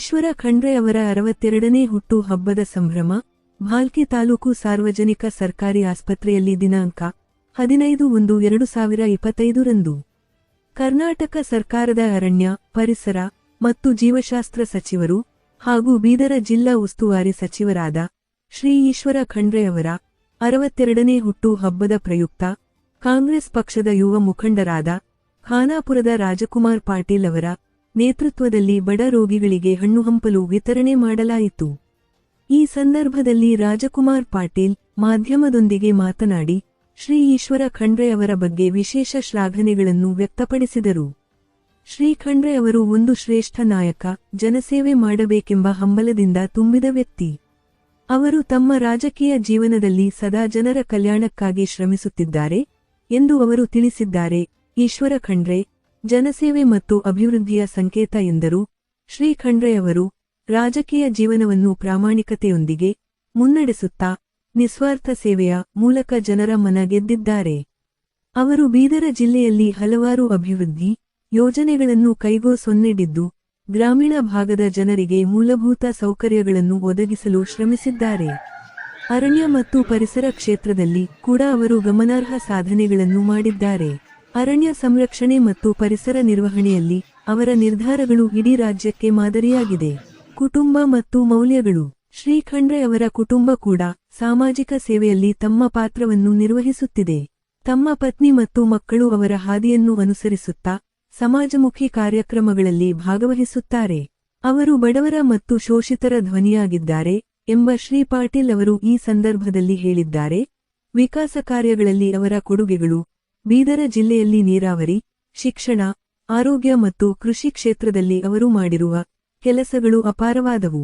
ಈಶ್ವರ ಖಂಡ್ರೆ ಅವರ 62ನೇ ಹುಟ್ಟು ಹಬ್ಬದ ಸಂಭ್ರಮ ಭಾಲ್ಕಿ ತಾಲೂಕು ಸಾರ್ವಜನಿಕ ಸರ್ಕಾರಿ ಆಸ್ಪತ್ರೆಯಲ್ಲಿ ದಿನಾಂಕ 15/1/2025 ರಂದು ಕರ್ನಾಟಕ ಸರ್ಕಾರದ ಅರಣ್ಯ, ಪರಿಸರ ಮತ್ತು ಜೀವಶಾಸ್ತ್ರ ಸಚಿವರು ಹಾಗೂ ಬೀದರ ಜಿಲ್ಲಾ ಉಸ್ತುವಾರಿ ಸಚಿವರಾದ ಶ್ರೀ ಈಶ್ವರ ಖಂಡ್ರೆ ಅವರ 62ನೇ ಹುಟ್ಟು ಹಬ್ಬದ ಪ್ರಯುಕ್ತ ಕಾಂಗ್ರೆಸ್ ಪಕ್ಷದ ಯುವ ಮುಖಂಡರಾದ ಖಾನಾಪುರದ ರಾಜಕುಮಾರ್ ಪಾಟೀಲ್ ಅವರ ನೇತೃತ್ವದಲ್ಲಿ ಬಡ ರೋಗಿಗಳಿಗೆ ಹಣ್ಣು ಹಂಪಲು ವಿತರಣೆ ಮಾಡಲಾಯಿತು. ಈ ಸಂದರ್ಭದಲ್ಲಿ ರಾಜಕುಮಾರ್ ಪಾಟೀಲ್ ಮಾಧ್ಯಮದೊಂದಿಗೆ ಮಾತನಾಡಿ ಶ್ರೀ ಈಶ್ವರ ಖಂಡ್ರೆ ಅವರ ಬಗ್ಗೆ ವಿಶೇಷ ಶ್ಲಾಘನೆಗಳನ್ನು ವ್ಯಕ್ತಪಡಿಸಿದರು. ಶ್ರೀ ಖಂಡ್ರೆ ಅವರು ಒಂದು ಶ್ರೇಷ್ಠ ನಾಯಕ, ಜನಸೇವೆ ಮಾಡಬೇಕೆಂಬ ಹಂಬಲದಿಂದ ತುಂಬಿದ ವ್ಯಕ್ತಿ. ಅವರು ತಮ್ಮ ರಾಜಕೀಯ ಜೀವನದಲ್ಲಿ ಸದಾ ಜನರ ಕಲ್ಯಾಣಕ್ಕಾಗಿ ಶ್ರಮಿಸುತ್ತಿದ್ದಾರೆ ಎಂದು ಅವರು ತಿಳಿಸಿದ್ದಾರೆ. ಈಶ್ವರ ಖಂಡ್ರೆ ಜನಸೇವೆ ಮತ್ತು ಅಭಿವೃದ್ಧಿಯ ಸಂಕೇತ ಎಂದರು. ಶ್ರೀ ಖಂಡ್ರೆ ಅವರು ರಾಜಕೀಯ ಜೀವನವನ್ನು ಪ್ರಾಮಾಣಿಕತೆಯೊಂದಿಗೆ ಮುನ್ನಡೆಸುತ್ತಾ ನಿಸ್ವಾರ್ಥ ಸೇವೆಯ ಮೂಲಕ ಜನರ ಮನ ಗೆದ್ದಿದ್ದಾರೆ. ಅವರು ಬೀದರ ಜಿಲ್ಲೆಯಲ್ಲಿ ಹಲವಾರು ಅಭಿವೃದ್ಧಿ ಯೋಜನೆಗಳನ್ನು ಕೈಗೊಳ್ಳಿದ್ದು ಗ್ರಾಮೀಣ ಭಾಗದ ಜನರಿಗೆ ಮೂಲಭೂತ ಸೌಕರ್ಯಗಳನ್ನು ಒದಗಿಸಲು ಶ್ರಮಿಸಿದ್ದಾರೆ. ಅರಣ್ಯ ಮತ್ತು ಪರಿಸರ ಕ್ಷೇತ್ರದಲ್ಲಿ ಕೂಡ ಅವರು ಗಮನಾರ್ಹ ಸಾಧನೆಗಳನ್ನು ಮಾಡಿದ್ದಾರೆ. ಅರಣ್ಯ ಸಂರಕ್ಷಣೆ ಮತ್ತು ಪರಿಸರ ನಿರ್ವಹಣೆಯಲ್ಲಿ ಅವರ ನಿರ್ಧಾರಗಳು ಇಡೀ ರಾಜ್ಯಕ್ಕೆ ಮಾದರಿಯಾಗಿದೆ. ಕುಟುಂಬ ಮತ್ತು ಮೌಲ್ಯಗಳು. ಶ್ರೀ ಖಂಡ್ರೆ ಅವರ ಕುಟುಂಬ ಕೂಡ ಸಾಮಾಜಿಕ ಸೇವೆಯಲ್ಲಿ ತಮ್ಮ ಪಾತ್ರವನ್ನು ನಿರ್ವಹಿಸುತ್ತಿದೆ. ತಮ್ಮ ಪತ್ನಿ ಮತ್ತು ಮಕ್ಕಳು ಅವರ ಹಾದಿಯನ್ನು ಅನುಸರಿಸುತ್ತಾ ಸಮಾಜಮುಖಿ ಕಾರ್ಯಕ್ರಮಗಳಲ್ಲಿ ಭಾಗವಹಿಸುತ್ತಾರೆ. ಅವರು ಬಡವರ ಮತ್ತು ಶೋಷಿತರ ಧ್ವನಿಯಾಗಿದ್ದಾರೆ ಎಂಬ ಶ್ರೀ ಪಾಟೀಲ್ ಅವರು ಈ ಸಂದರ್ಭದಲ್ಲಿ ಹೇಳಿದ್ದಾರೆ. ವಿಕಾಸ ಕಾರ್ಯಗಳಲ್ಲಿ ಅವರ ಕೊಡುಗೆಗಳು ಬೀದರ ಜಿಲ್ಲೆಯಲ್ಲಿ ನೀರಾವರಿ, ಶಿಕ್ಷಣ, ಆರೋಗ್ಯ ಮತ್ತು ಕೃಷಿ ಕ್ಷೇತ್ರದಲ್ಲಿ ಅವರು ಮಾಡಿರುವ ಕೆಲಸಗಳು ಅಪಾರವಾದವು.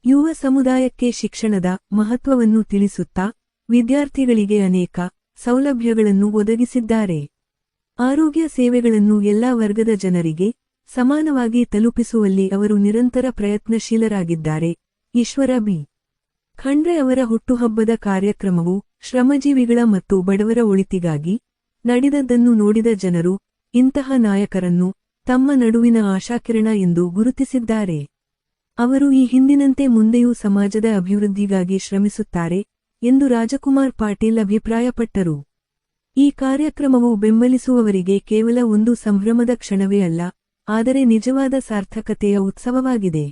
ಯುವ ಸಮುದಾಯಕ್ಕೆ ಶಿಕ್ಷಣದ ಮಹತ್ವವನ್ನು ತಿಳಿಸುತ್ತಾ ವಿದ್ಯಾರ್ಥಿಗಳಿಗೆ ಅನೇಕ ಸೌಲಭ್ಯಗಳನ್ನು ಒದಗಿಸಿದ್ದಾರೆ. ಆರೋಗ್ಯ ಸೇವೆಗಳನ್ನು ಎಲ್ಲಾ ವರ್ಗದ ಜನರಿಗೆ ಸಮಾನವಾಗಿ ತಲುಪಿಸುವಲ್ಲಿ ಅವರು ನಿರಂತರ ಪ್ರಯತ್ನಶೀಲರಾಗಿದ್ದಾರೆ. ಈಶ್ವರ ಬಿ. ಖಂಡ್ರೆ ಅವರ ಹುಟ್ಟುಹಬ್ಬದ ಕಾರ್ಯಕ್ರಮವು ಶ್ರಮಜೀವಿಗಳ ಮತ್ತು ಬಡವರ ಒಳಿತಿಗಾಗಿ ನಡೆದದ್ದನ್ನು ನೋಡಿದ ಜನರು ಇಂತಹ ನಾಯಕರನ್ನು ತಮ್ಮ ನಡುವಿನ ಆಶಾಕಿರಣ ಎಂದು ಗುರುತಿಸಿದ್ದಾರೆ. ಅವರು ಈ ಹಿಂದಿನಂತೆ ಮುಂದೆಯೂ ಸಮಾಜದ ಅಭಿವೃದ್ಧಿಗಾಗಿ ಶ್ರಮಿಸುತ್ತಾರೆ ಎಂದು ರಾಜಕುಮಾರ್ ಪಾಟೀಲ್ ಅಭಿಪ್ರಾಯಪಟ್ಟರು. ಈ ಕಾರ್ಯಕ್ರಮವು ಬೆಂಬಲಿಸುವವರಿಗೆ ಕೇವಲ ಒಂದು ಸಂಭ್ರಮದ ಕ್ಷಣವೇ ಅಲ್ಲ, ಆದರೆ ನಿಜವಾದ ಸಾರ್ಥಕತೆಯ ಉತ್ಸವವಾಗಿದೆ.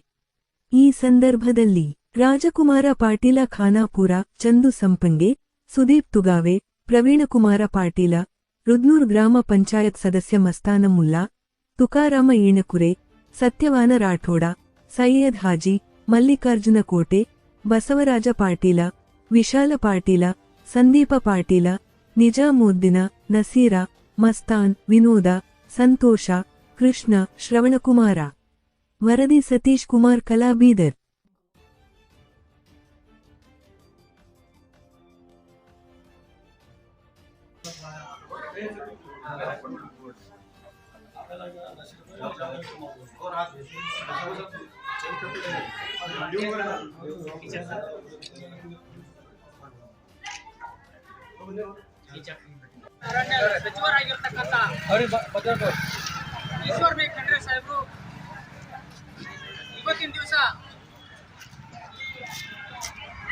ಈ ಸಂದರ್ಭದಲ್ಲಿ ರಾಜಕುಮಾರ ಪಾಟೀಲ ಖಾನಾಪುರ, ಚಂದು ಸಂಪಂಗೆ, ಸುದೀಪ್ ತುಗಾವೆ, ಪ್ರವೀಣಕುಮಾರ ಪಾಟೀಲ, ರುದ್ನೂರ್ ಗ್ರಾಮ ಪಂಚಾಯತ್ ಸದಸ್ಯ ಮಸ್ತಾನ ಮುಲ್ಲಾ, ತುಕಾರಾಮ ಈಣಕುರೆ, ಸತ್ಯವಾನ ರಾಠೋಡ, ಸೈಯದ್ ಹಾಜಿ, ಮಲ್ಲಿಕಾರ್ಜುನ ಕೋಟೆ, ಬಸವರಾಜ ಪಾಟೀಲ, ವಿಶಾಲ ಪಾಟೀಲ, ಸಂದೀಪ ಪಾಟೀಲ, ನಿಜಾಮುದ್ದೀನ, ನಸೀರ, ಮಸ್ತಾನ್, ವಿನೋದ, ಸಂತೋಷ, ಕೃಷ್ಣ, ಶ್ರವಣಕುಮಾರ. ವರದಿ ಸತೀಶ್ ಕುಮಾರ್, ಕಲಾ, ಬೀದರ್. ಅರಣ್ಯ ಸಚಿವರಾಗಿರ್ತಕ್ಕಂಥ ಈಶ್ವರ ಬಿ ಖಂಡ್ರೆ ಸಾಹೇಬರು ಇವತ್ತಿನ ದಿವಸ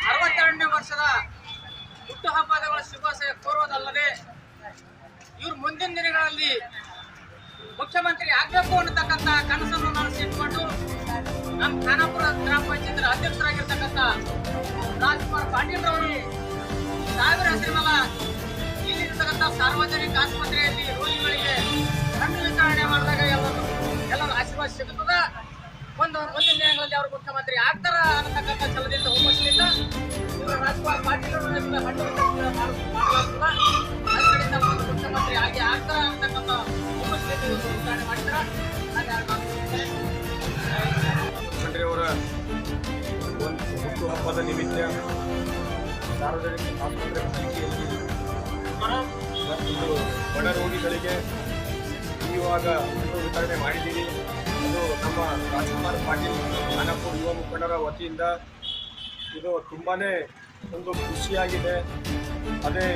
62ನೇ ವರ್ಷದ ಹುಟ್ಟುಹಬ್ಬದ ಶುಭಾಶಯ ಕೋರುವುದಲ್ಲದೆ ಇವರು ಮುಂದಿನ ದಿನಗಳಲ್ಲಿ ಮುಖ್ಯಮಂತ್ರಿ ಆಗಬೇಕು ಅನ್ನತಕ್ಕಂಥ ಕನಸನ್ನು ನನಸಿಟ್ಕೊಂಡು ನಮ್ಮ ಖಾನಾಪುರ ಗ್ರಾಮ ಪಂಚಾಯತ್ ಅಧ್ಯಕ್ಷರಾಗಿರ್ತಕ್ಕಂಥ ರಾಜಕುಮಾರ್ ಪಾಟೀಲ್ ಅವರು ಸಾವಿರ ಹೆಸರಿನಲ್ಲ ಇಲ್ಲಿರ್ತಕ್ಕಂಥ ಸಾರ್ವಜನಿಕ ಆಸ್ಪತ್ರೆಯಲ್ಲಿ ರೋಗಿಗಳಿಗೆ ಹಣ್ಣು ವಿತರಣೆ ಮಾಡಿದಾಗ ಎಲ್ಲರೂ ಆಶೀರ್ವಾದ ಸಿಗುತ್ತದ. ಮುಂದಿನ ದಿನಗಳಲ್ಲಿ ಅವರು ಮುಖ್ಯಮಂತ್ರಿ ಆಗ್ತಾರ ಅನ್ನತಕ್ಕಂಥ ಛಲದಿಂದ ಹುಮ್ಮಸ್ಸಿನಿಂದ ರಾಜಕುಮಾರ್ ಪಾಟೀಲ್ ಅವರು ಹಣ್ಣು ವಿತರಣೆ ಮಾಡಲಾಗ್ತದ. ಅದರಿಂದ ಮುಖ್ಯಮಂತ್ರಿ ಆಗಿ ಆಗ್ತಾರ ಅನ್ನತಕ್ಕಂಥ ಹುಮ್ಮಸ್ಸಿನಿಂದ ವಿತರಣೆ ಮಾಡ್ತಾರ. ಖಂಡ್ರೆ ಅವರ ಹುಟ್ಟುಹಬ್ಬದ ನಿಮಿತ್ತ ಸಾರ್ವಜನಿಕ ಆಸ್ಪತ್ರೆ ಮಳಿಗೆಯಲ್ಲಿ ಒಂದು ಬಡ ರೋಗಿಗಳಿಗೆ ಇವಾಗ ವಿತರಣೆ ಮಾಡಿದ್ದೀವಿ. ಇದು ನಮ್ಮ ರಾಜಕುಮಾರ್ ಪಾಟೀಲ್ ಖಾನಾಪುರ ಯುವ ಮುಖಂಡರ ವತಿಯಿಂದ ಇದು ತುಂಬಾ ಒಂದು ಖುಷಿಯಾಗಿದೆ. ಅದೇ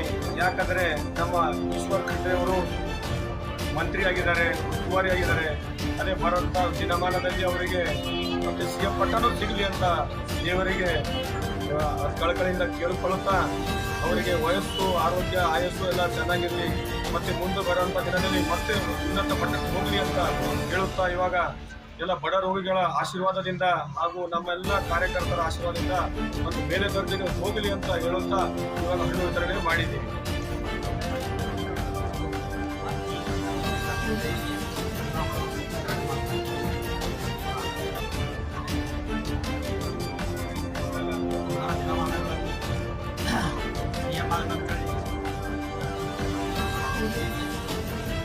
ಯಾಕಂದರೆ ನಮ್ಮ ಈಶ್ವರ ಖಂಡ್ರೆ ಅವರು ಮಂತ್ರಿಯಾಗಿದ್ದಾರೆ, ಉಸ್ತುವಾರಿಯಾಗಿದ್ದಾರೆ. ಅದೇ ಬರುವಂಥ ದಿನಮಾನದಲ್ಲಿ ಅವರಿಗೆ ಮತ್ತೆ ಸಿಎಂ ಪಟ್ಟನೂ ಸಿಗಲಿ ಅಂತ ದೇವರಿಗೆ ಕಳಕಳಿಯಿಂದ ಕೇಳಿಕೊಳ್ಳುತ್ತಾ ಅವರಿಗೆ ವಯಸ್ಸು ಆರೋಗ್ಯ ಆಯಸ್ಸು ಎಲ್ಲ ಚೆನ್ನಾಗಿರಲಿ, ಮತ್ತೆ ಮುಂದೆ ಬರುವಂಥ ದಿನದಲ್ಲಿ ಮತ್ತೆ ಉನ್ನತ ಮಟ್ಟಕ್ಕೆ ಹೋಗಲಿ ಅಂತ ಹೇಳುತ್ತಾ ಇವಾಗ ಎಲ್ಲ ಬಡ ರೋಗಿಗಳ ಆಶೀರ್ವಾದದಿಂದ ಹಾಗೂ ನಮ್ಮೆಲ್ಲ ಕಾರ್ಯಕರ್ತರ ಆಶೀರ್ವಾದದಿಂದ ಒಂದು ಬೇರೆ ದರ್ಜೆಗೆ ಹೋಗಲಿ ಅಂತ ಹೇಳುತ್ತಾ ಇವಾಗ ಹಣ್ಣು ವಿತರಣೆ ಮಾಡಿದ್ದೀವಿ.